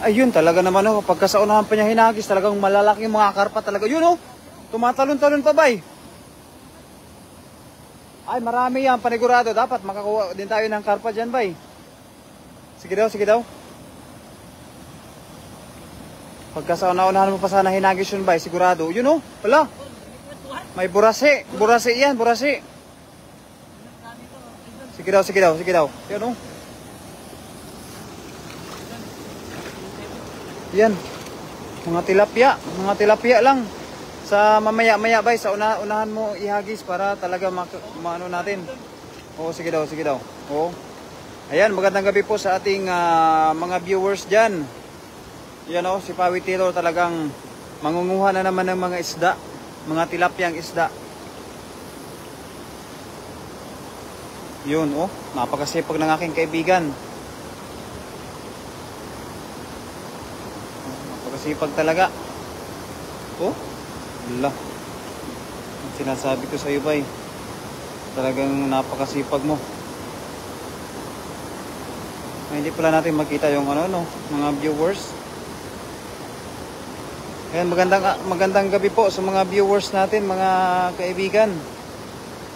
Ayun talaga naman oh, pagka sa unahan pa niya hinagis, talagang malalaki yung mga karpa talaga. Yun oh, tumatalon-talon pa bay. Ay marami yan, panigurado. Dapat makakuha din tayo ng karpa dyan bay. Sige daw, sige daw. Pagka sa unahan mo pa sana hinagis yun bay, sigurado. Yun oh, wala. May burase, burase yan, burase. Sige daw, sige daw, sige daw. Yun oh. Yan, mga tilapia lang. Sa mamaya-maya bay, sa unahan mo ihagis para talaga maano natin. Oo, sige daw, sige daw. Oo. Ayan, magandang gabi po sa ating mga viewers dyan. Yan o, si Pawi Taylor talagang mangunguha na naman ng mga isda, mga tilapiyang isda. Yun o, napakasipag ng aking kaibigan. Sipag talaga. Oh, wala. Sinasabi ko sa iyo bay, talagang napakasipag mo. Ay, hindi pala natin makita yung ano no, mga viewers. Ayan, magandang gabi po sa mga viewers natin, mga kaibigan.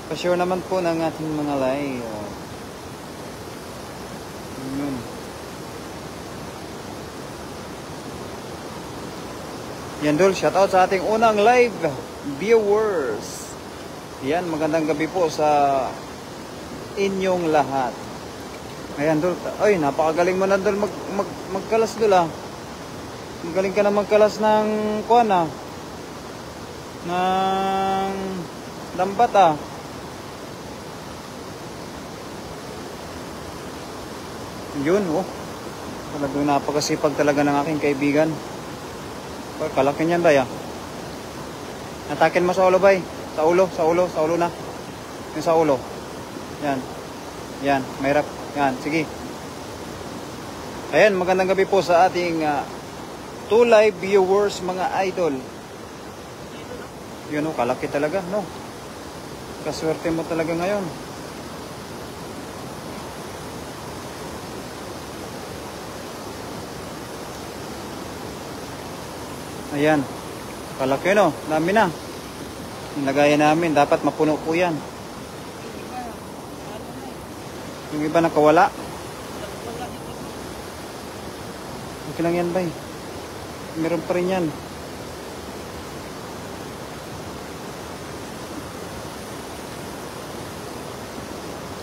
Pa-share naman po ng ating mga live. Yun. Yan dul, shoutout sa ating unang live viewers. Yan, magandang gabi po sa inyong lahat. Ayan dul, ay napakagaling mo na dul magkalas dul ah. Magaling ka na magkalas ng kuwan ah. Ng lambat ah. Yun oh. Talagang napakasipag talaga ng aking kaibigan. Kalaki niyan bay ah. Atakin mo sa ulo bay. Sa ulo na. Yung sa ulo. Yan. Yan, mahirap. Yan, sige. Ayan, magandang gabi po sa ating 2 live viewers mga idol. Yun oh, kalaki talaga, no? Kaswerte mo talaga ngayon. Ayan, kalaki no, dami na. Nilagayan namin, dapat mapuno po yan. Yung iba nakawala. Okay lang yan bay. Meron pa rin yan.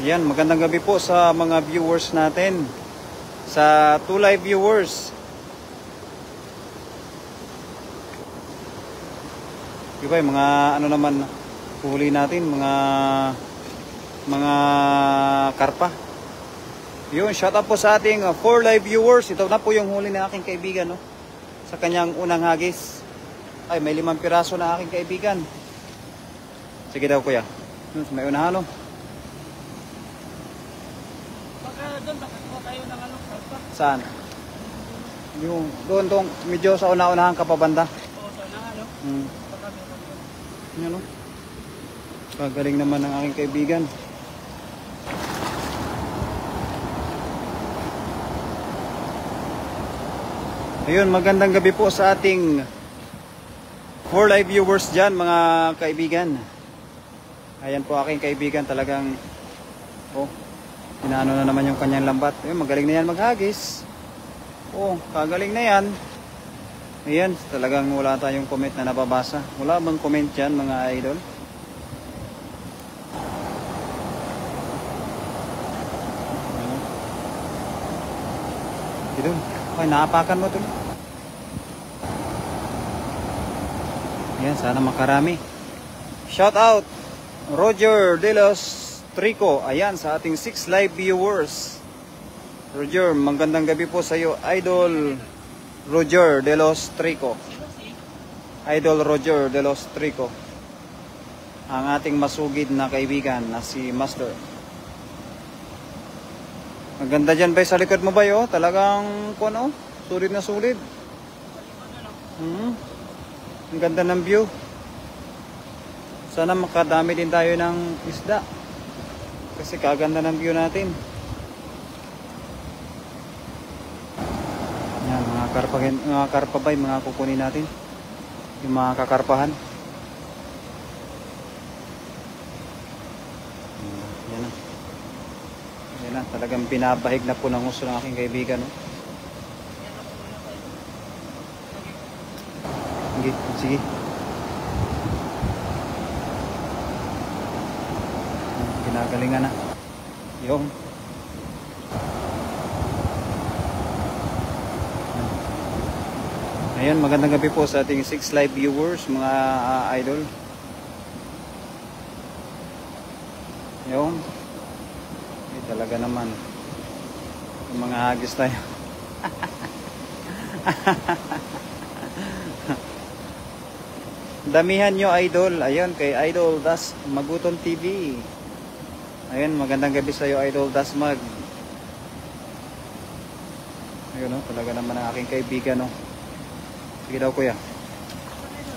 Ayan, magandang gabi po sa mga viewers natin. Sa 2 live viewers. Diba yung mga ano naman huli natin, mga karpa. Yun, shout out po sa ating 4 live viewers. Ito na po yung huli ng aking kaibigan no? Sa kanyang unang hagis. Ay, may 5 piraso na aking kaibigan. Sige daw kuya. May unahan no? Baka doon, baka tayo ng ano, karpa. Saan? Yung doon medyo sa una-unahan ka pa banda. Oo, sa unahan no? Yan o. Kagaling naman ng aking kaibigan. Ayun, magandang gabi po sa ating 4 live viewers dyan mga kaibigan. Ayan po aking kaibigan talagang oh, inaano na naman yung kanyang lambat. Ayun, magaling na yan maghagis. Oh, kagaling na yan. Ayan, talagang wala tayong comment na nababasa. Wala bang comment dyan mga idol? Dito. Okay, naapakan mo ito. Ayan, sana makarami. Shout out Roger De Los Trico. Ayan, sa ating 6 live viewers. Roger, magandang gabi po sa iyo, Idol Roger De Los Trico. Idol Roger De Los Trico. Ang ating masugid na kaibigan na si Master. Ang ganda dyan ba sa likod mo ba yo? Talagang kuno, sulit na sulit. Ang ganda ng view. Sana makadami din tayo ng isda. Kasi kaganda ng view natin. Mga karpa ba yung mga kukunin natin? Yung mga kakarpahan. Yan na. Yan na. Talagang binabahig na po ng gusto ng aking kaibigan. No? Sige. Sige. Ginagalingan na. Yung. Ayan, magandang gabi po sa ating 6 live viewers, mga idol. Yung. Talaga naman. Yung mga hagis tayo. Damihan nyo idol. Ayun, kay Idol Das Maguton TV. Ayun, magandang gabi sa iyo Idol Das Mag. Ayun, no? Talaga naman ang aking kaibigan, no? Sige daw kuya.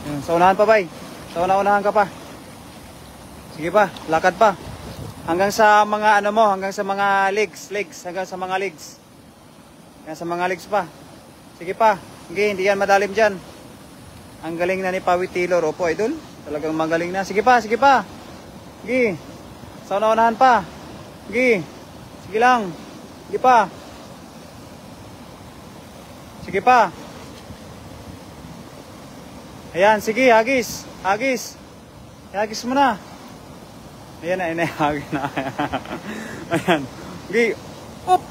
Ayun, sa unahan pa bay. Sa unahan ka pa. Sige pa, lakad pa. Hanggang sa mga ano mo, hanggang sa mga legs, hanggang sa mga legs. Hanggang sa mga legs pa. Sige pa. Sige, hindi yan madalim dyan. Ang galing na ni Pawit Taylor. Opo, idol. Talagang magaling na. Sige pa, sige pa. Sige. Sa unahan pa. Sige. Sige lang. Sige pa. Sige pa. Ayan, sige, hagis. Hagis. Hagis mo na. Ayan na, hagis na. Ayan. Sige. Up.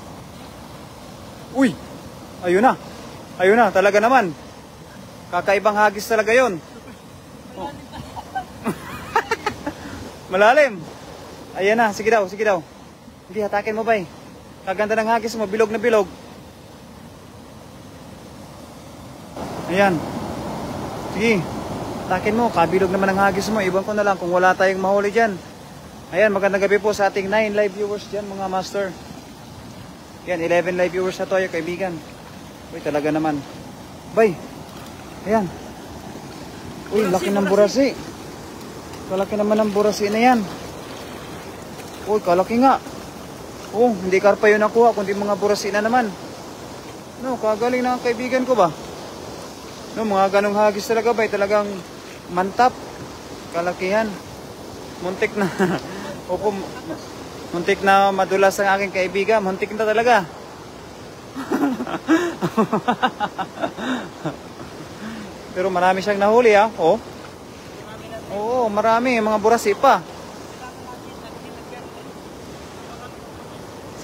Uy. Ayun na. Ayun na, talaga naman. Kakaibang hagis talaga yon. Oh. Malalim. Ayan na, sige daw, sige daw. Hindi, hatakin mo ba eh. Kaganda ng hagis mo, bilog na bilog. Ayan. Sige, hatakin mo, kabilog naman ang hagis mo. Iwan ko na lang kung wala tayong mahuli dyan. Ayan, magandang gabi po sa ating 9 live viewers dyan mga master. Ayan, 11 live viewers na to, yung kaibigan. Uy, talaga naman. Bay. Ayan. Uy, laki ng burasi. Kalaki naman ng burasi na yan. Uy, kalaki nga. Oh, hindi karpa yun nakuha, kundi mga burasi na naman. No, kagaling na ang kaibigan ko ba? No, mga ganong hagis talaga ba? Talagang mantap. Kalakihan. Muntik na. Opo, muntik na madulas ang aking kaibigan. Muntik na talaga. Pero marami siyang nahuli ha. Oh. Oo, marami. Mga burasi pa.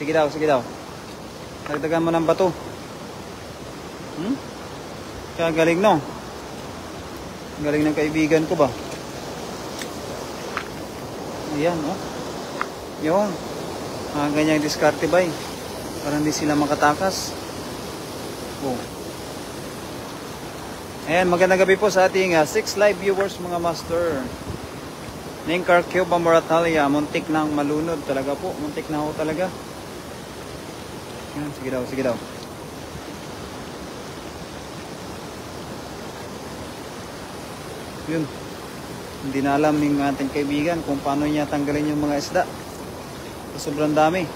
Sige daw, sige daw. Dagdagan mo ng bato. Kaya galing no. Galing ng kaibigan ko ba. Ayan, oh. Yun. Ganyang diskarte ba eh. Para hindi sila makatakas. Oh. Ayan, magandang gabi po sa ating 6 live viewers mga master. Ningkar Cuba Moratalia, muntik nang malunod talaga po. Muntik na ako talaga. Ayan, sige daw, sige daw. Yun. Hindi na alam ng ating kaibigan kung paano niya tanggalin yung mga isda. Sobrang dami.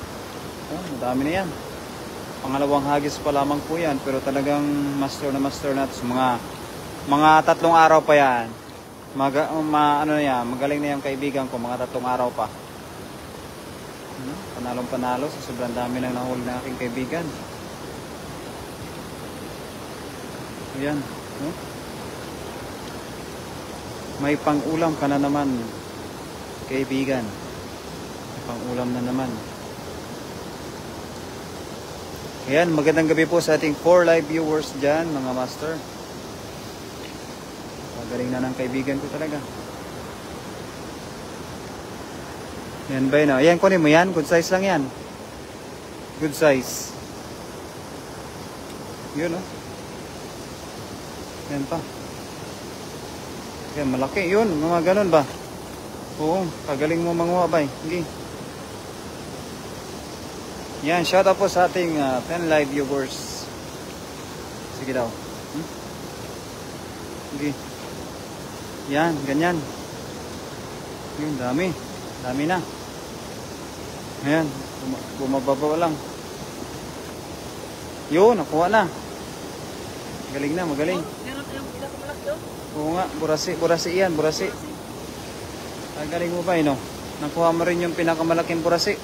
Oh, madami na yan. Pangalawang hagis pa lamang po yan. Pero talagang master natin. Mga 3 araw pa yan. Magaling na yung kaibigan ko. Mga 3 araw pa. Panalong panalo. So, sobrang dami lang nahuli ng aking kaibigan. Ayan. May pang-ulam ka na naman, kaibigan. May pang-ulam na naman. Ayan, magandang gabi po sa ating 4 live viewers dyan, mga master. Magaling na ng kaibigan ko talaga. Yan ba yun? Ayan, kunin mo yan. Good size lang yan. Good size. Yun, oh. Yan pa. Yan, malaki. Yun, mga ganun ba? Oo, kagaling mo manguha ba eh. Hindi. Yan, shout out po sa ating 10 live viewers. Sige daw. Sige. Yan, ganyan. Yun, dami. Dami na. Ayan, bumababa lang. Yun, nakuha na. Magaling na, magaling. Meron tayong pinakamalaki oh. Oo nga, burasi yan, burasi. Ang galing mo ba, no? Nakuha mo rin yung pinakamalaking burasi.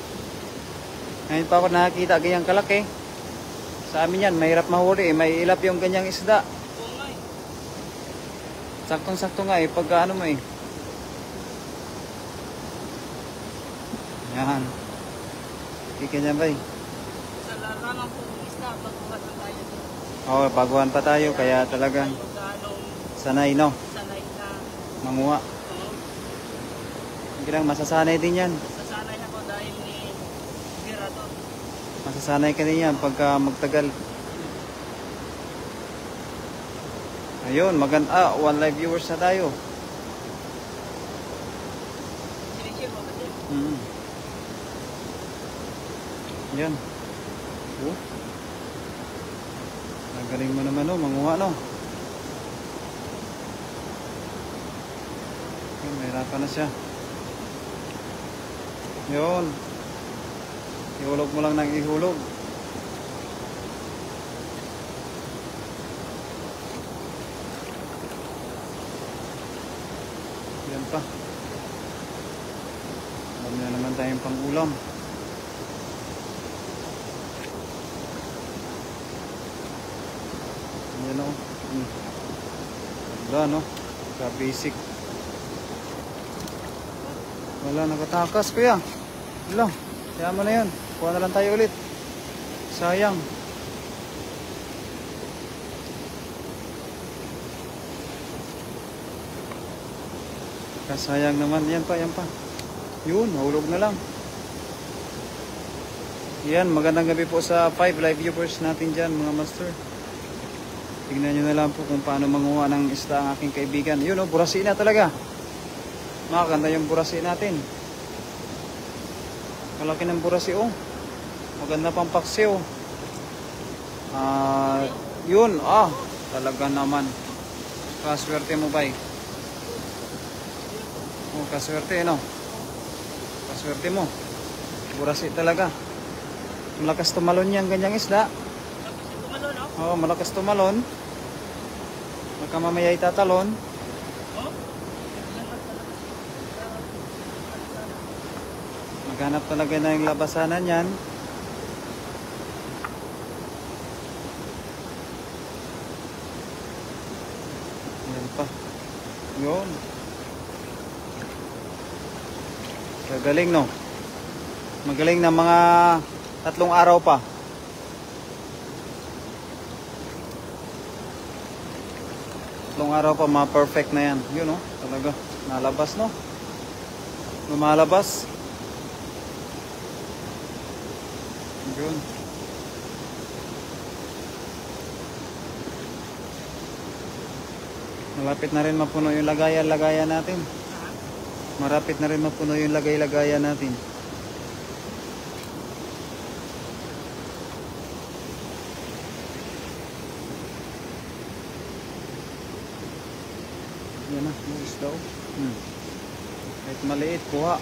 Ngayon pa ako nakakita ganyang kalaki. Sa amin yan, mahirap mahuli eh. May ilap yung ganyang isda. Oo nga eh. Saktong-sakto nga eh, pagka ano mo eh. Yan. Kikanya ba eh. Sa larangan po ng isda, baguhan na tayo. Oo, baguhan pa tayo, kaya talagang Magkanong sanay, no? sanay na. Manguha. Oo. Hindi lang, masasanay din yan. Sasanay ako dahil ni Pirato. Masasanay ka din yan pagka magtagal. Ayun, maganda. 1 live viewers na tayo. Sinishare mo kasi. Yan. Oh. Nagaling mo naman, no? Manguha, no? Yun, mahirapan na siya. Yun. Ihulog mo lang ng ihulog. Yan pa. Alam na naman tayong pang-ulam. Yan o. Wala, no? Basic. Wala, nakatakas kuya. Wala. Kaya mo na yun. Kuha na lang tayo ulit. Sayang. Kasayang naman. Yan pa, yan pa. Yun, mahulog na lang. Yan, magandang gabi po sa 5 live viewers natin dyan, mga master. Tignan nyo na lang po kung paano manguha ng isda ang aking kaibigan. Yun o, burasi na talaga. Makakanda yung burasi natin. Malaki ng burasi o. Maganda pang paksiw. Yun, talaga naman. Kaswerte mo ba eh? Oh, kaswerte, no? Kaswerte mo. Burasi talaga. Malakas tumalon yan, ganyang isda. Tapos yung tumalo, no? Oo, malakas tumalon. Baka mamaya itatalon. Oh? Maghanap talaga na yung labasanan yan. Yan pa. Yun. Magaling, no? Magaling na mga 3 araw pa. Araw pa, ma-perfect na yan. Yun, no? Talaga. Nalabas, no? Lumalabas. Yun. Malapit na rin mapuno yung lagayan natin. Marapit na rin mapuno yung lagayan natin. Yan na, yung isda o. Kahit maliit, kuha.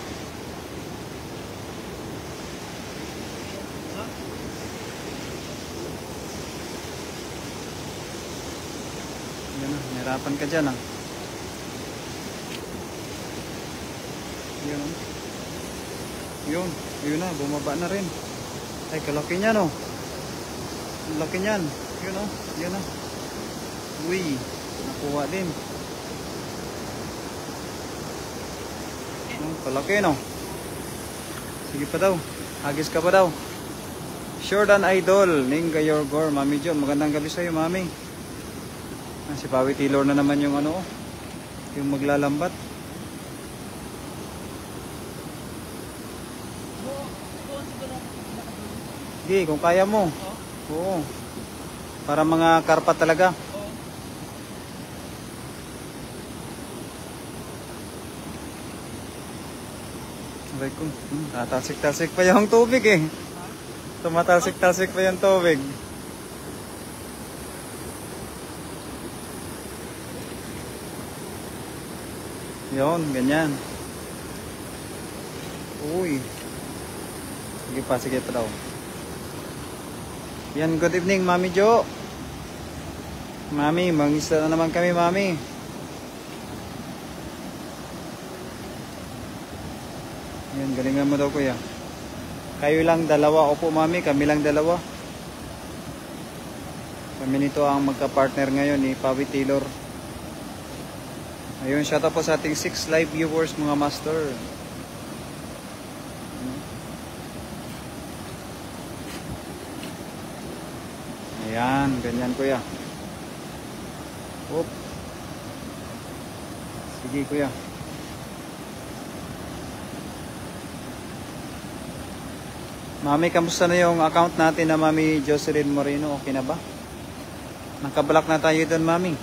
Yan na, nahirapan ka dyan Yun. Yun na, bumaba na rin. Ay, kalaki niya no. Ang laki niyan. Yun o, yun na. Uy, nakuha din. Palaki no. Sige pa daw. Hagis ka pa daw. Jordan Idol, Ninga Yorgor, Mami Jo. Magandang gabi sa'yo, Mami. Si Pawi Taylor na naman yung yung maglalambat. Sige, kung kaya mo. Oo. Para mga karpa talaga. Aray ko, tatalsik-talsik pa yung tubig eh. Tumatalsik-talsik pa yung tubig. Yun, ganyan. Uy. Sige pa daw. Yan, good evening, Mami Jo. Mami, mangisda na naman kami, Mami. Yan, galingan mo daw, kuya. Kayo lang dalawa. Opo, Mami, kami lang dalawa. Kami nito ang magka-partner ngayon ni Pawi Taylor. Ayun, shout out po sa ating 6 live viewers, mga master. Ayan, ganyan, kuya. Oop. Sige, kuya. Mami, kamusta na yung account natin na Mami Jocelyn Moreno? Okay na ba? Nakablock na tayo doon, Mami.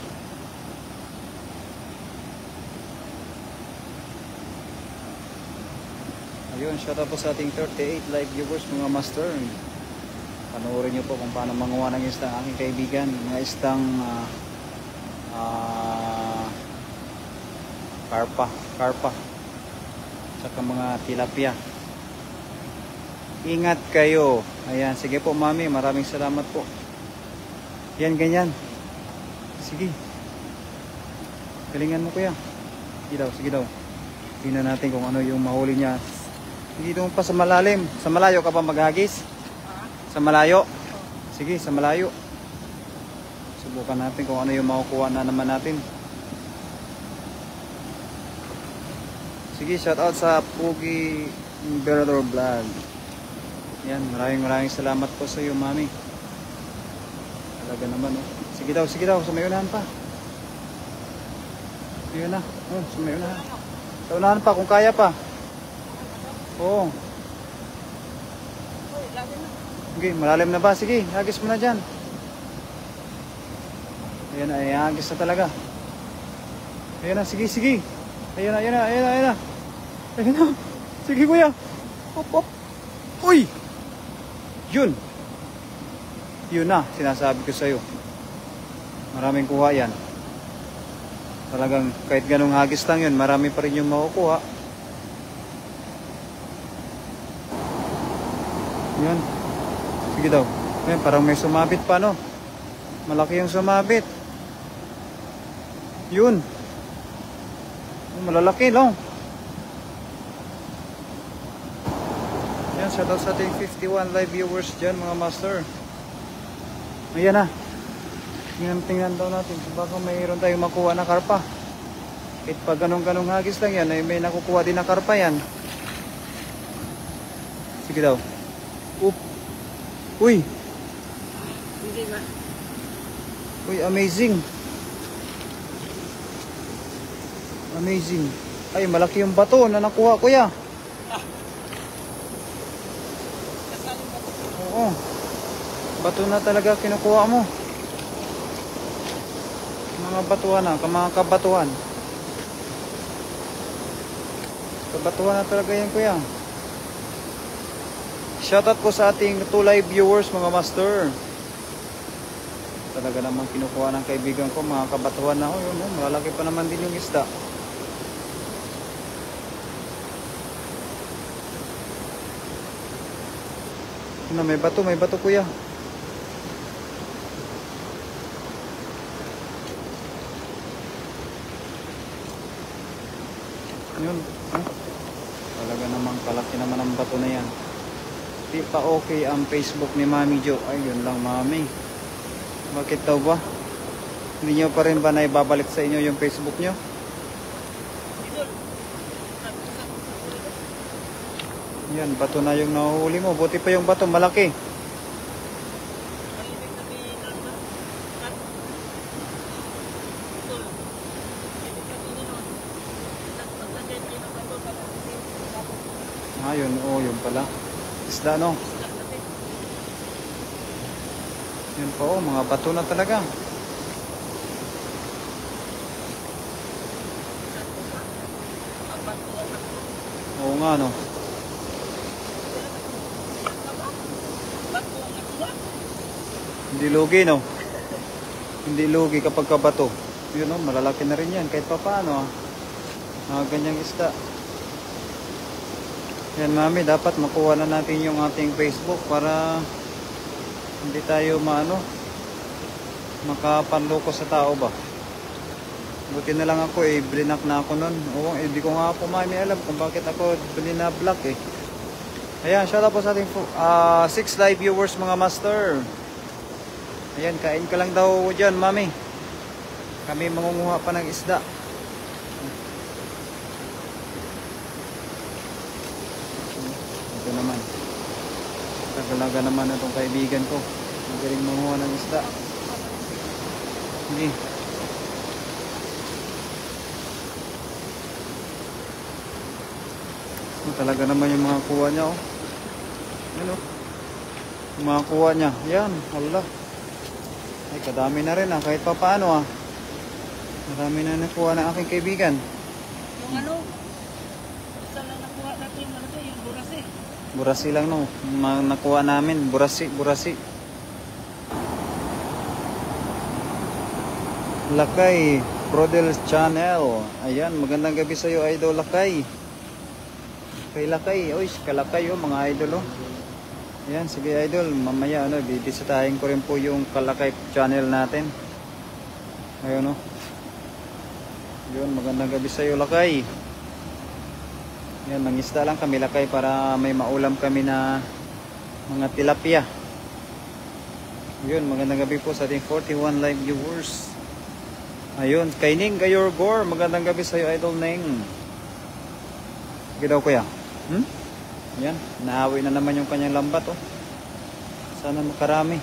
Ayun, shout out po sa ating 38 live viewers, mga master. Panoorin nyo po kung paano manguha ng isdang aking kaibigan. Mga isdang karpa. Saka mga tilapia. Ingat kayo. Ayan, sige po, Mami. Maraming salamat po. Yan, ganyan. Sige. Galingan mo, kuya. Sige daw. Tingnan natin kung ano yung mahuli niya. Dito pa sa malalim. Sa malayo ka pa maghagis? Sa malayo? Sige, sa malayo. Subukan natin kung ano yung makukuha na naman natin. Sige, shout out sa Pugi Berador Vlog. Yan, maraming salamat po sa iyo, Mami. Talaga naman, oh. Sige daw, sa may unahan pa. Yun na, oh, sa may unahan. Sa unahan pa, kung kaya pa. Oo. Okay, malalim na ba? Sige, hagis mo na dyan. Ayan na, hagis na talaga. Ayan na, sige. Ayan na. Sige, kuya. Op. Uy! Yun na, sinasabi ko sa'yo. Maraming kuha yan. Talagang kahit ganong hagis lang yun, marami pa rin yung makukuha. Yan. Sige daw. Ayan, parang may sumabit pa, no? Malaki yung sumabit. Yun. Malalaki, no? Yan, shoutout sa ating 51 live viewers dyan, mga master. Ayan na. Tingnan daw natin. Baka mayroon tayong makuha na karpa. Kahit pa ganong hagis lang yan, ay may nakukuha din na karpa yan. Sige daw. Uy! Uy, amazing! Ay, malaki yung bato na nakuha, kuya. Oo. Bato na talaga kinukuha mo. Mga batuhan na, mga kabatuhan. Kabatuhan na talaga yan, kuya. Shoutout po sa ating 2 live viewers, mga master. Talaga naman kinukuha ng kaibigan ko, mga kabatuhan na. Yun, malalaki pa naman din yung isda. Yun, may bato kuya. Yun. Talaga naman kalaki naman ang bato na yan. Di pa okay ang Facebook ni Mami Jo. Ay, yun lang, Mami. Bakit daw ba? Hindi nyo pa rin ba na ibabalik sa inyo yung Facebook nyo? Yan, bato na yung nahuhuli mo. Buti pa yung bato, malaki. Yun, yun pala. Isda, no? Yun po, mga bato na talaga. Oo nga, no? Hindi lugi, no? Hindi lugi kapag kabato. Yun, no? Malalaki na rin yan. Kahit pa paano, ganyang isda. Yan, Mami, dapat makuha na natin yung ating Facebook para hindi tayo makapanloko sa tao ba. Buti na lang ako blinak na ako nun. Oo, hindi ko nga po may alam kung bakit ako binablock eh. Ayan, shout out po sa ating 6 live viewers mga master. Ayan, kain ka lang daw dyan, mami. Kami mangunguha pa ng isda. Ito naman. Tagalaga naman itong kaibigan ko. Magaling manguha ng isda. Sige. Talaga naman yung mga kuha niya, oh. Ano? Yung mga kuha niya. Yan, hala. Ay, kadami na rin, ah. Kahit pa paano, ah. Marami na nakuha ng aking kaibigan. Yung ano, isa lang nakuha natin yung ano, yung burasi. Burasi lang, no. Nakuha namin. Burasi. Lakay, Prodel's Channel. Ayan, magandang gabi sa iyo, Idol Lakay. Kay Lakay, oy, kalakay oh, mga idol oh. Ayan, sige idol, mamaya ano, bibisitahin ko rin po yung Kalakay channel natin. Ayun oh. Yun, magandang gabi sa iyo, Lakay. Ayan, mangisda lang kami, Lakay, para may maulam kami na mga tilapia. Yun, magandang gabi po sa ating 41 live viewers. Ayun, kay Ning Gayorgor, magandang gabi sa iyo, Idol Ning. Sige daw kuya. Yan, naawi na naman yung kanyang lambat oh. Sana makarami.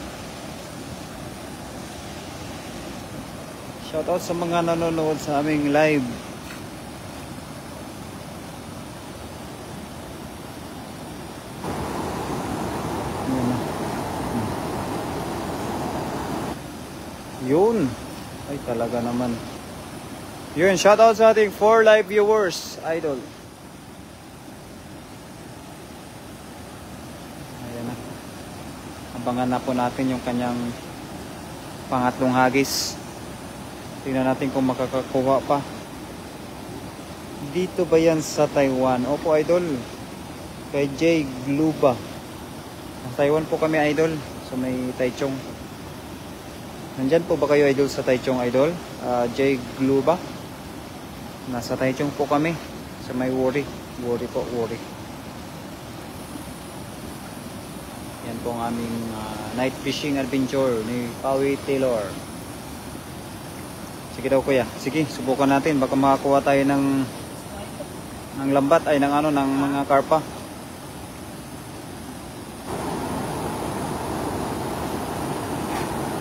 Shout out sa mga nanonood sa aming live. Yan na. Yun. Ay talaga naman. Yun, shout out sa ating 4 live viewers, Idol. Abangan na po natin yung kanyang pangatlong hagis. Tingnan natin kung makakakuha pa. Dito ba yan sa Taiwan? Opo, Idol. Kay Jay Gluba. Sa Taiwan po kami, Idol. So may Taichung. Nandyan po ba kayo, Idol, sa Taichung, Idol? Jay Gluba. Nasa Taichung po kami. So may Worry. Worry po, Worry. Yan po ang aming night fishing adventure ni Pawi Taylor. Sige daw kuya. Sige, subukan natin. Baka makakuha tayo ng lambat ay ng ano, ng mga karpa.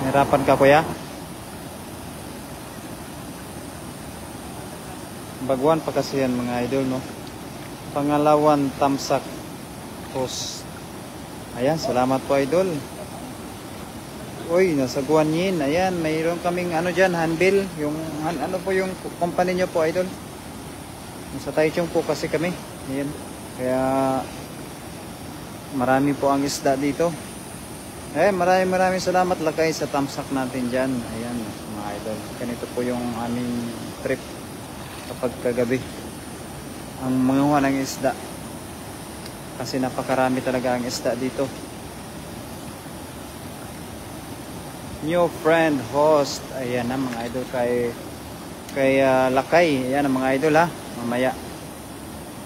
Nahirapan ka kuya? Baguan pa kasi yan mga idol, no? Pangalawan, Tamsak Post. Ayan, salamat po idol. Uy, nasa Guanyin. Ayan, mayroon kaming ano dyan, handbill. Yung, ano po yung company nyo po idol? Nasa Taichung po kasi kami. Ayan. Kaya marami po ang isda dito. Maraming salamat Lakay sa tamsak natin dyan. Ayan, mga idol. Ganito po yung aming trip kapag kagabi. Ang manguha ng isda. Kasi napakarami talaga ang isda dito. New friend host. Ayan na mga idol kay Lakay. Ayan na mga idol ha. Mamaya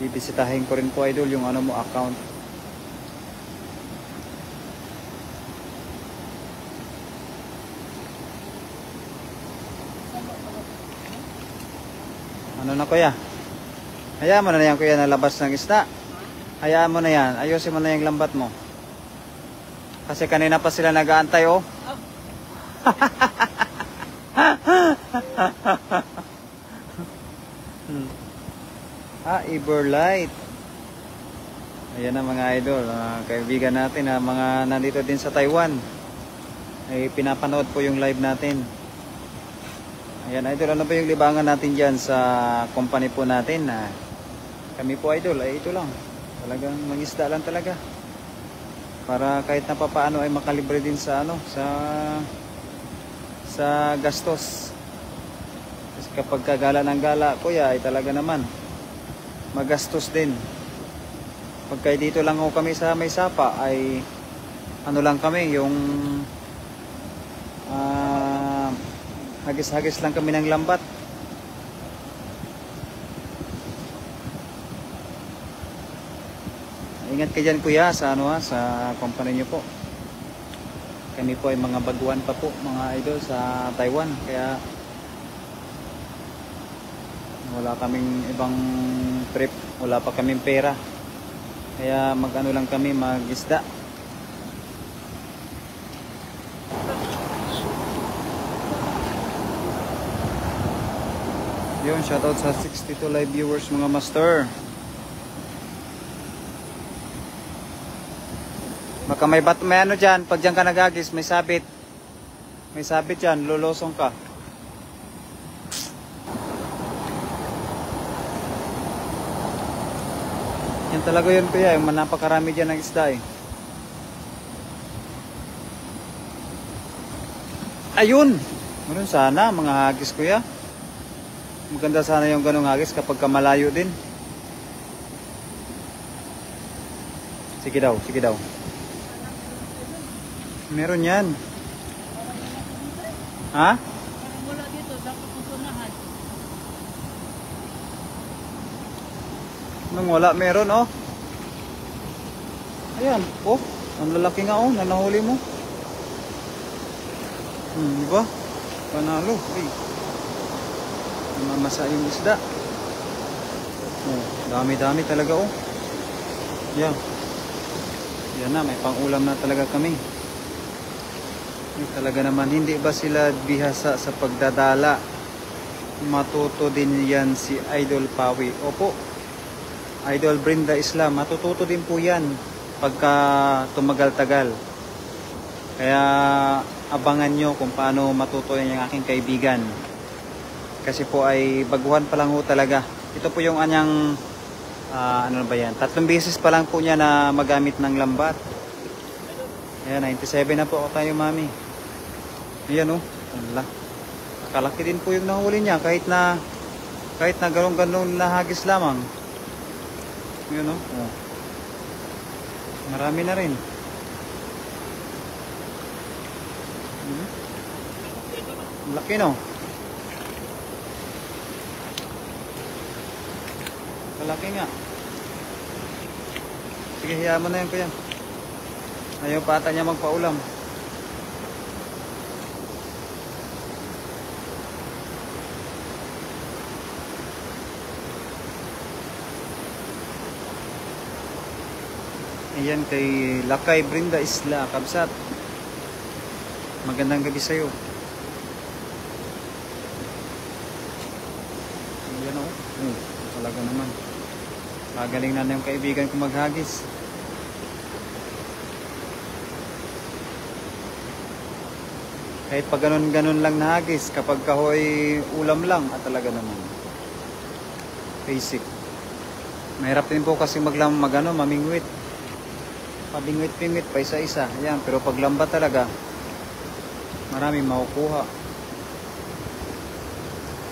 bibisitahin ko rin po idol yung ano mo account. Ano na kuya? Hayaan mo na yan kuya na labas ng isda. Hayaan mo na yan. Ayusin mo na yung lambat mo. Kasi kanina pa sila nag-aantay oh. Iberlight. Ayan na mga idol. Kaibigan natin na mga nandito din sa Taiwan. Ay pinapanood po yung live natin. Ayan idol. Ano ba yung libangan natin dyan sa company po natin? Kami po idol. Ay ito lang. Talagang mangisda lang talaga. Para kahit na papaano ay makalibre din sa ano, sa gastos. Kasi kapag kagala ng gala, kuya, ay talaga naman magastos din. Pagka dito lang ho kami sa may sapa ay ano lang kami, yung Hagis-hagis lang kami ng lambat. Ingat ka dyan kuya sa sa company niyo po. Kami po ay mga baguhan pa po, mga idol sa Taiwan. Kaya wala kaming ibang trip, wala pa kaming pera. Kaya mag-ano lang kami, mag-isda. Yun, shoutout sa 62 live viewers mga master. Baka may ano dyan, pag dyan ka nagagis, may sabit. May sabit dyan, lulosong ka. Yan talaga yun kuya, yung napakarami dyan ng isda eh. Ayun! Meron sana mga hagis kuya. Maganda sana yung ganong hagis kapag kamalayo din. Sige daw, sige daw. Meron yan. Ha? Wala dito sa pupunahan. Nung wala, meron oh. Ayan, oh. Ang lalaki nga oh, na nahuli mo. Diba? Panalo. Ay. Namamasa yung isda. Oh, dami-dami talaga oh. Yan. Yan na, may pang-ulam na talaga kami. Talaga naman, hindi ba sila bihasa sa pagdadala? Matuto din yan si Idol Pawi. Opo, Idol Brenda Islam, matututo din po yan pagka tumagal-tagal. Kaya abangan nyo kung paano matuto yan yung aking kaibigan. Kasi po ay baguhan pa lang ho talaga. Ito po yung anyang, ano ba yan? 3 beses pa lang po niya na magamit ng lambat. Ayan, 97 na po ako tayo mami. Ayan oh, ala. Kalaki din po yung nahuli niya kahit na ganun na hagis lamang. Ayan oh. Oh. Marami na rin. Laki no. Malaki nga. Sige, hiya mo na yan kuya. Ayaw pa ata niya magpaulam. Ayan kay Lakay Brenda Isla, Kabsat. Magandang gabi sa'yo. Ayan o. Talaga naman. Magaling na yung kaibigan ko maghagis. Kahit pag ganun-ganun lang nahagis, kapag kahoy ulam lang, at talaga naman. Basic. Mahirap din po kasi mamingwit. Pabingwit-pingwit pa isa-isa. Ayan, pero pag lambat talaga, marami makukuha.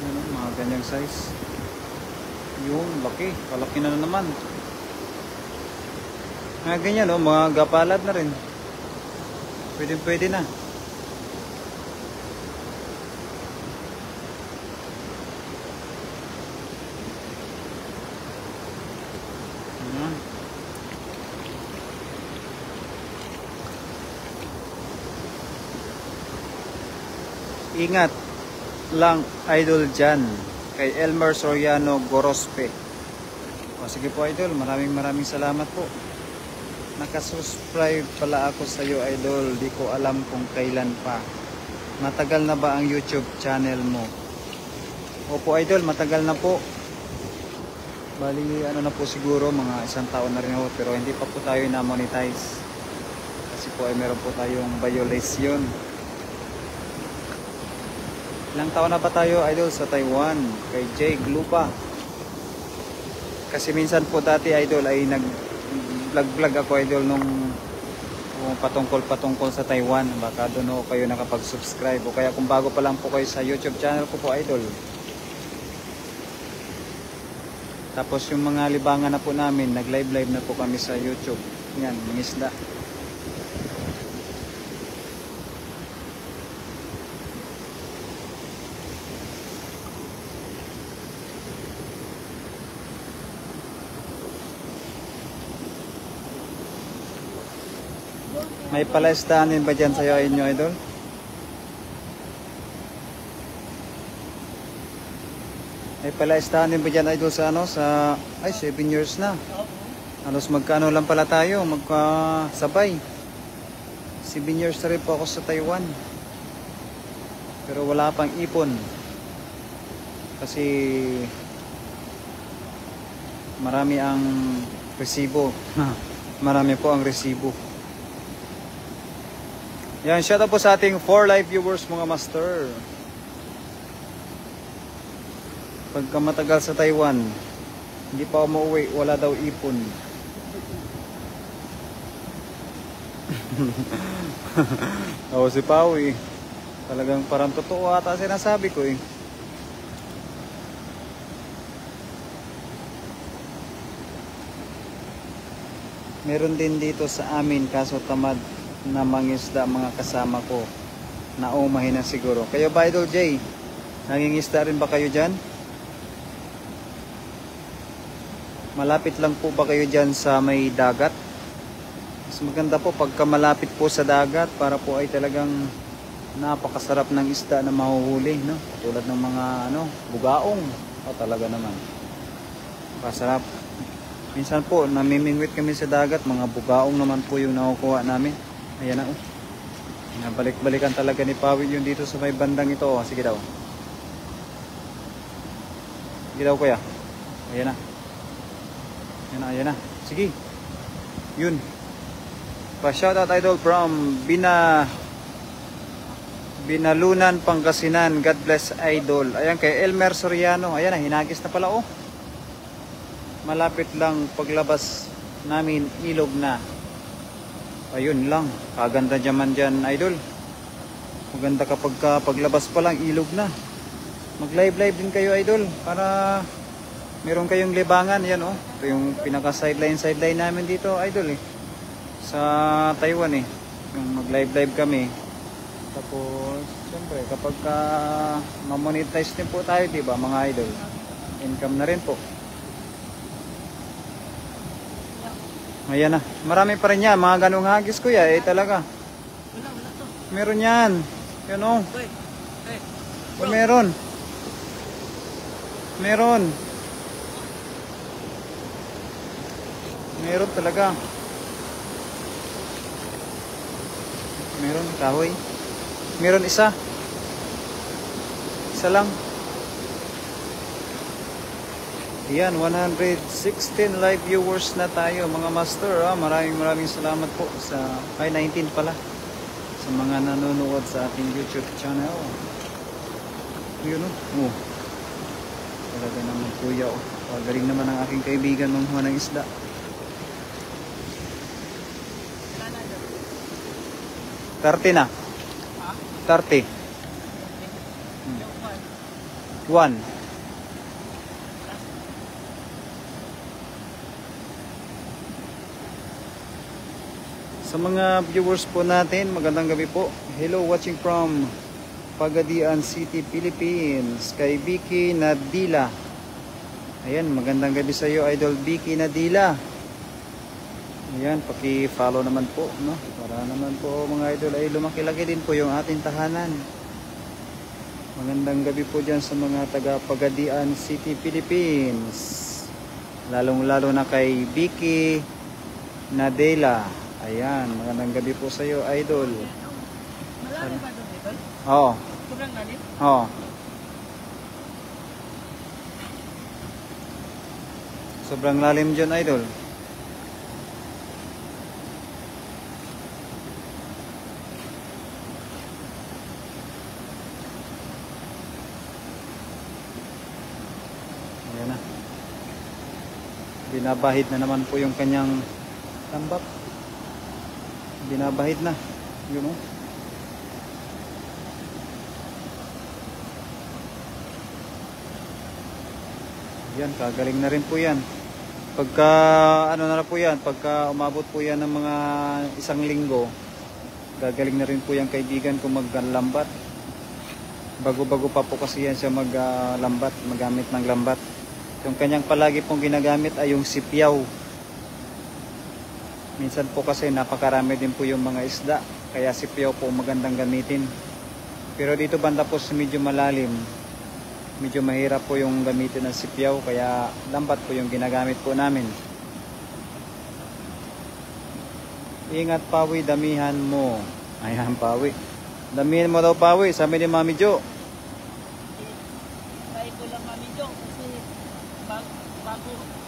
Ayan, mga ganyang size. Yun, laki. Palaki na naman. Mga ganyan, no? Mga gapalad na rin. Pwede na. Ayan. Ingat lang idol dyan kay Elmer Soriano Gorospe. O sige po idol, maraming salamat po. Nakasubscribe pala ako sa iyo idol, di ko alam kung kailan pa. Matagal na ba ang YouTube channel mo? Opo idol, matagal na po. Bali ano na po siguro, mga 1 taon na rin ako, pero hindi pa po tayo na-monetize. Kasi po ay meron po tayong violation. Ilang taon na ba tayo idol sa Taiwan? Kay Jay Glupa. Kasi minsan po dati idol ay nag-vlog ako idol nung patungkol sa Taiwan. Baka doon o kayo nakapag-subscribe. O kaya kung bago pa lang po kayo sa YouTube channel ko po idol. Tapos yung mga libangan na po namin, nag-live na po kami sa YouTube. Yan, mga isda. May palaistaan din ba dyan sa'yo, inyo, idol? May palaistaan din ba dyan, idol, sa ano? Sa, ay, 7 years na. Halos magkano lang pala tayo, magkasabay. 7 years na rin po ako sa Taiwan. Pero wala pang ipon. Kasi marami ang resibo. Marami po ang resibo. Yan, shout out po sa ating 4 live viewers mga master. Pagka matagal sa Taiwan, hindi pa umuwi, wala daw ipon. Oo, si Pao eh. Talagang parang totoo ata sinasabi ko eh. Meron din dito sa amin kaso tamad na mangisda mga kasama ko. Naumahin na siguro. Kayo ba, Idol J? Nangingisda rin ba kayo dyan? Malapit lang po ba kayo dyan sa may dagat? Mas maganda po pagka malapit po sa dagat para po ay talagang napakasarap ng isda na mahuhuli, no? Tulad ng mga bugaong. Talaga naman. Masarap. Minsan po namimingwit kami sa dagat, mga bugaong naman po yung nakukuha namin. Ayan na, oh. Nabalik-balikan talaga ni Pawid yung dito sa may bandang ito. Oh. Sige daw. Sige daw, kuya. Ayan na. Ayan na, ayan na. Sige. Yun. Pa-shoutout, idol, from Binalunan, Pangasinan. God bless, idol. Ayan, kay Elmer Soriano. Ayan na, hinagis na pala, oh. Malapit lang paglabas namin, ilog na. Ayun lang, kaganda naman dyan, idol. Maganda kapag paglabas pa lang, ilog na. Mag live din kayo, idol, para meron kayong libangan. Yan, oh. Ito yung pinaka sideline namin dito, idol, eh. Sa Taiwan, eh. Yung mag live kami. Tapos, siyempre, kapag ma-monetize din po tayo, diba, mga idol, income na rin po. Ayan na. Marami pa rin yan. Mga ganong hagis, kuya. Eh, talaga. Wala to. Meron yan. Yan, o. Oh, meron. Meron. Meron talaga. Meron. Kahoy. Meron isa. Isa lang. Yan, 116 live viewers na tayo mga master. Maraming salamat po sa 19 pala sa mga nanonood sa ating YouTube channel. Yun, oh. Talaga naman, kuya, oh. Galing naman ang aking kaibigan manghuha ng isda. Wala 30 na. 30. 1. Sa mga viewers po natin, magandang gabi po. Hello, watching from Pagadian City, Philippines. Kay Vicky Nadila. Ayan, magandang gabi sa iyo, Idol Vicky Nadila. Ayan, paki-follow naman po, no? Para naman po mga idol ay lumaki-laki din po yung ating tahanan. Magandang gabi po dyan sa mga taga Pagadian City, Philippines. Lalong-lalo na kay Vicky Nadila. Ayan, magandang gabi po sa iyo, idol. Malalim ba doon, idol? Oo. Sobrang lalim? Oo. Sobrang lalim dyan, idol. Ayan na. Binabahid na naman po yung kanyang tambak. Binabahid na. Yun, oh. Yan, kagaling na rin po yan. Pagka, ano na po yan, pagka umabot po yan ng mga 1 linggo, gagaling na rin po yung kaibigan ko maglambat. Bago-bago pa po kasi yan siya maglambat, magamit ng lambat. Yung kanyang palagi pong ginagamit ay yung sipyaw. Minsan po kasi napakarami din po yung mga isda, kaya sipyaw po magandang gamitin. Pero dito banda po sa medyo malalim, medyo mahirap po yung gamitin ng sipyaw, kaya lambat po yung ginagamit po namin. Ingat Pawi, damihan mo. Ayan Pawi. Damihan mo daw Pawi, sabi ni Mami Jo. Try ko lang Mami Jo kasi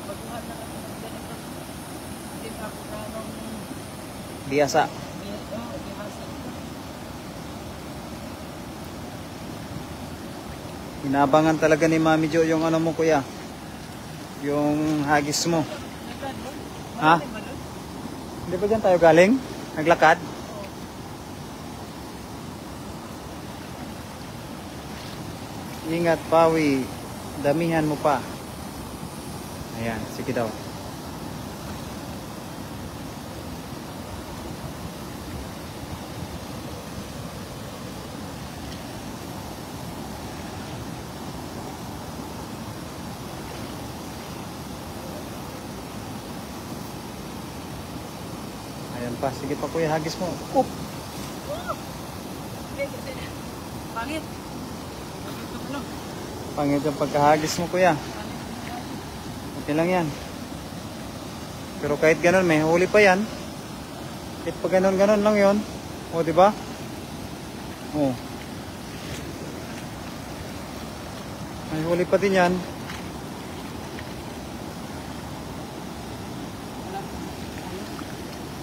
baguhan na ako ng ganito. Hindi pa ako ganong Biyasa. bihasa. Inabangan talaga ni Mami Jo yung ano mo kuya. Yung hagis mo. Ha? Hindi ba dyan tayo galing? Naglakad? Ingat Pawi, damihan mo pa. Ayan, sige daw. Ayan pa, sige pa kuya, hagis mo. Oop! Pangit. Pangit yung pagkahagis mo kuya. Okay lang yan. Pero kahit ganun, may huli pa yan. Kahit pa ganun lang yon. O, di ba? O. May huli pa din yan.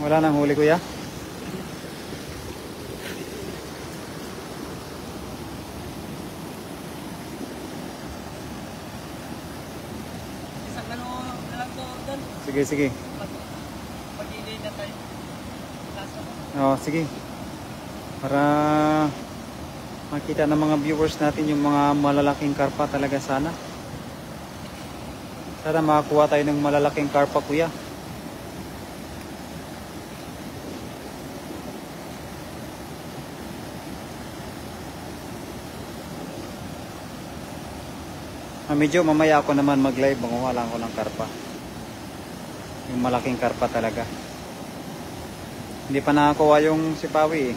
Wala nang huli kuya. Isang ano na lang to doon. Sige, sige. Pag-ilay na tayo. Kaso. O, sige. Para makita ng mga viewers natin yung mga malalaking karpa talaga sana. Sana makakuha tayo ng malalaking karpa kuya. Medyo mamaya ako naman mag-live, manguha lang ako ng karpa. Yung malaking karpa talaga. Hindi pa nakakuha yung si Pawi eh.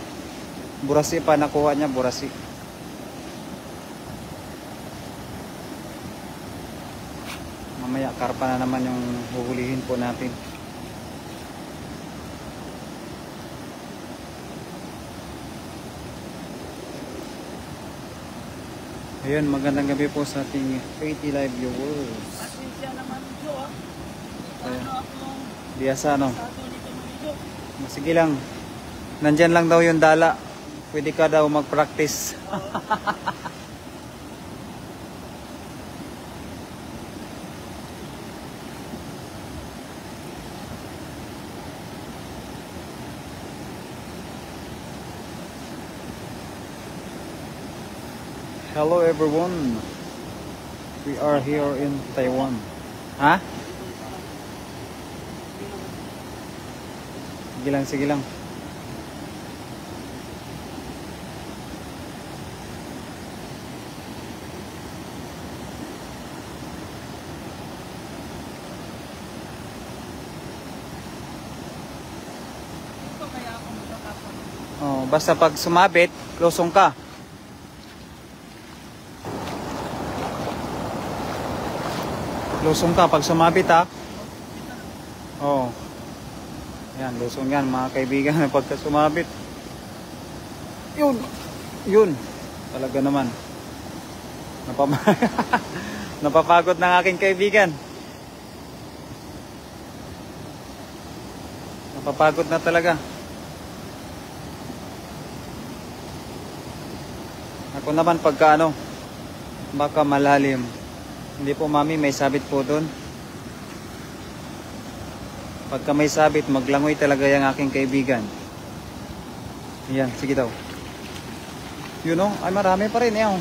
Burasi pa nakuha niya, burasi. Mamaya karpa na naman yung huhulihin po natin. Ayun, magandang gabi po sa ating 80 live viewers. Pasensya naman Jo ah. Ano akong Biyasa no? sato nito Mami Jo. Sige lang. Nandyan lang daw yung dala. Pwede ka daw mag-practice. Hello everyone. We are here in Taiwan. Ha? Sige lang, sige lang. Ito kaya ako magkakapon. Oh, basta pag sumabit, lusong ka. Lusong ka pag sumabit ha. Oh. Yan, lusong yan mga kaibigan pagka sumabit. Yun. Yun. Talaga naman. Napapagod ng aking kaibigan. Napapagod na talaga. Ako naman pagka ano, baka malalim. Hindi po mami, may sabit po doon. Pagka may sabit, maglangoy talaga yung aking kaibigan. Yan, sige daw. Yun o, ay marami pa rin yan.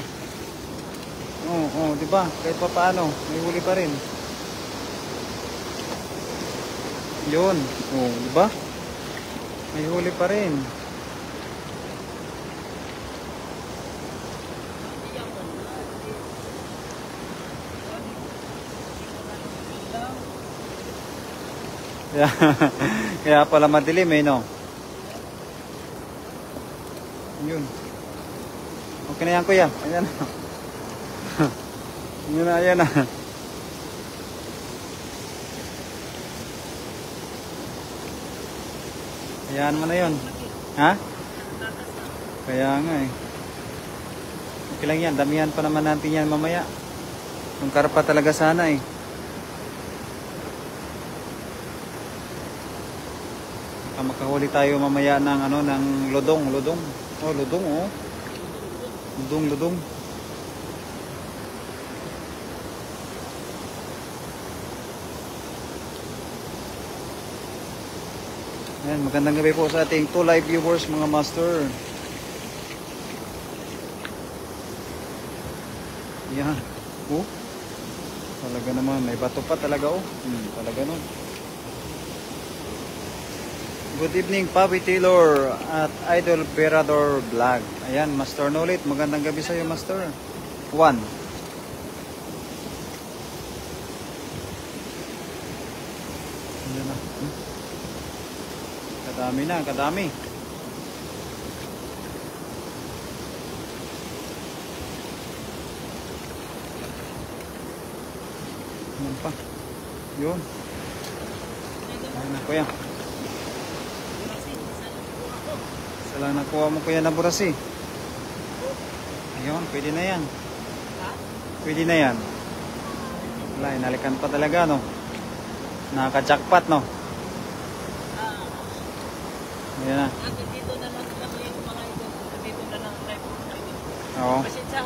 Oo, di ba? Kahit pa paano, may huli pa rin. Yun, oh, di ba? May huli pa rin. Kaya, kaya pala madilim eh, no? Yun. Okay na yan, kuya. Ayan na. Yun na, ayan na. Ayan mo na yun. Ha? Kaya nga eh. Okay lang yan. Damihan pa naman natin yan mamaya. Yung karpa talaga sana eh. Baka makahuli tayo mamaya ng ano, ng lodong. Oh, lodong oh. Lodong. Ayan, magandang gabi po sa ating 2 live viewers mga master. Yan. Oh. Talaga naman, may bato pa talaga oh. Talaga no. Good evening, Papi Taylor at Idol Berador Vlog. Ayan, Master Nolit, magandang gabi sa iyo, Master. 1. Ayan na. Kadami. Ayan pa. Yun. Ayan na, kuya. Isa lang nakuha mo, kuya, na burasi. Ayun, pwede na yan. Pwede na yan. Wala, inalikan pa talaga, no? Nakaka-jackpot, no? Ayan na. Dito na lang kami yung mga ito. Dito na lang tayo mga ito. Oo. Pasensya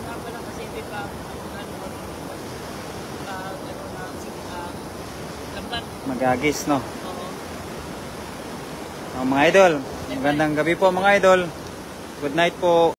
nga pala kasi hindi pa lambat. Magagis, no? Oo. Mga idol, magandang gabi po mga idol. Good night po.